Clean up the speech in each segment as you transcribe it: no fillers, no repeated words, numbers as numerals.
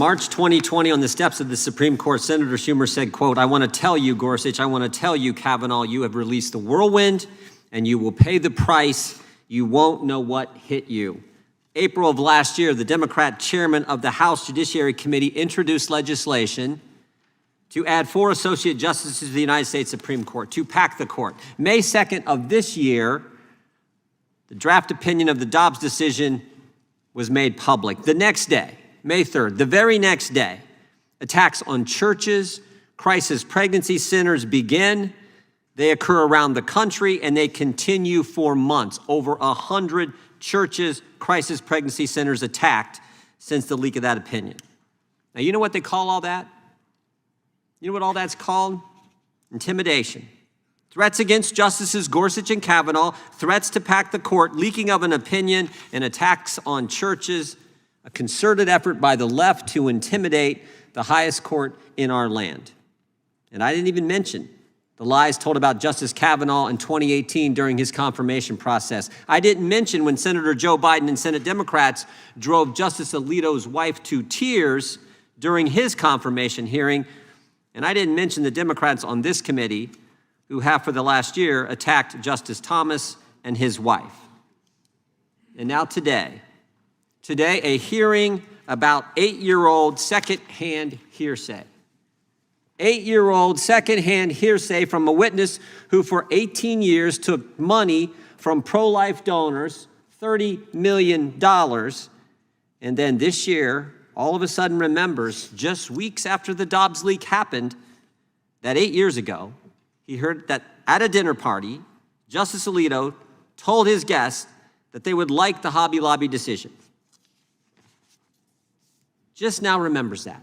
March 2020, on the steps of the Supreme Court, Senator Schumer said, quote, "I want to tell you, Gorsuch, I want to tell you, Kavanaugh, you have released the whirlwind and you will pay the price. You won't know what hit you." April of last year, the Democrat chairman of the House Judiciary Committee introduced legislation to add 4 associate justices to the United States Supreme Court, to pack the court. May 2nd of this year, the draft opinion of the Dobbs decision was made public. The next day, May 3rd, the very next day, attacks on churches, crisis pregnancy centers begin. They occur around the country and they continue for months. Over 100 churches, crisis pregnancy centers attacked since the leak of that opinion. Now, you know what they call all that? You know what all that's called? Intimidation. Threats against Justices Gorsuch and Kavanaugh, threats to pack the court, leaking of an opinion, and attacks on churches, a concerted effort by the left to intimidate the highest court in our land. And I didn't even mention the lies told about Justice Kavanaugh in 2018 during his confirmation process. I didn't mention when Senator Joe Biden and Senate Democrats drove Justice Alito's wife to tears during his confirmation hearing. And I didn't mention the Democrats on this committee who have for the last year attacked Justice Thomas and his wife. And now today, a hearing about 8-year-old secondhand hearsay. 8-year-old secondhand hearsay from a witness who for 18 years took money from pro-life donors, $30 million, and then this year, all of a sudden remembers, just weeks after the Dobbs leak happened, that 8 years ago, he heard that at a dinner party, Justice Alito told his guests that they would like the Hobby Lobby decision. Just now remembers that.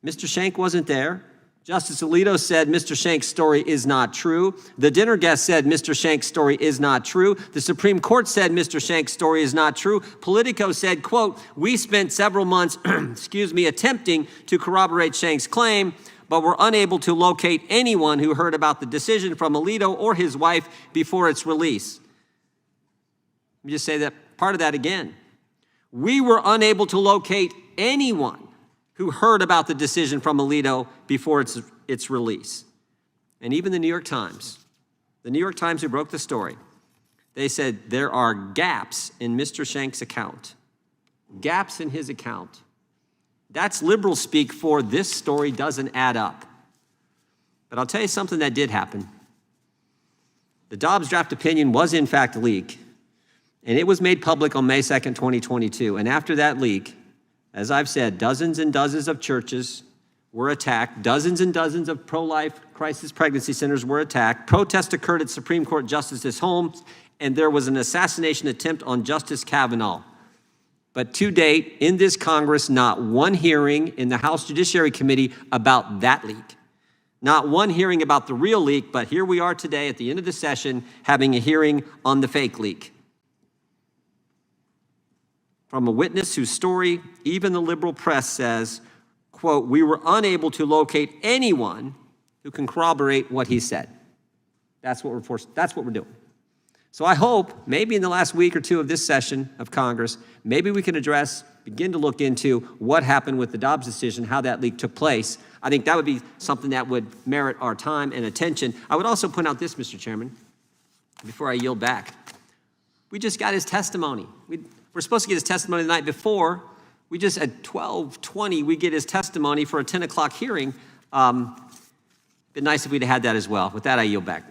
Mr. Schenck wasn't there. Justice Alito said Mr. Schenk's story is not true. The dinner guest said Mr. Schenk's story is not true. The Supreme Court said Mr. Schenk's story is not true. Politico said, quote, "We spent several months, attempting to corroborate Schenk's claim, but were unable to locate anyone who heard about the decision from Alito or his wife before its release." Let me just say that part of that again. We were unable to locate anyone who heard about the decision from Alito before its release. And even the New York Times who broke the story, they said there are gaps in Mr. Schenk's account. Gaps in his account. That's liberal speak for this story doesn't add up. But I'll tell you something that did happen. The Dobbs draft opinion was in fact leaked, and it was made public on May 2nd, 2022. And after that leak, as I've said, dozens and dozens of churches were attacked. Dozens and dozens of pro-life crisis pregnancy centers were attacked. Protests occurred at Supreme Court justices' homes, and there was an assassination attempt on Justice Kavanaugh. But to date, in this Congress, not one hearing in the House Judiciary Committee about that leak. Not one hearing about the real leak, but here we are today at the end of the session having a hearing on the fake leak. From a witness whose story even the liberal press says, quote, "We were unable to locate anyone who can corroborate what he said." That's what we're doing. So I hope maybe in the last week or two of this session of Congress, maybe we can begin to look into what happened with the Dobbs decision, how that leak took place. I think that would be something that would merit our time and attention. I would also point out this, Mr. Chairman, before I yield back. We just got his testimony. We're supposed to get his testimony the night before. We just, at 12:20, we get his testimony for a 10 o'clock hearing. Been nice if we'd had that as well. With that, I yield back.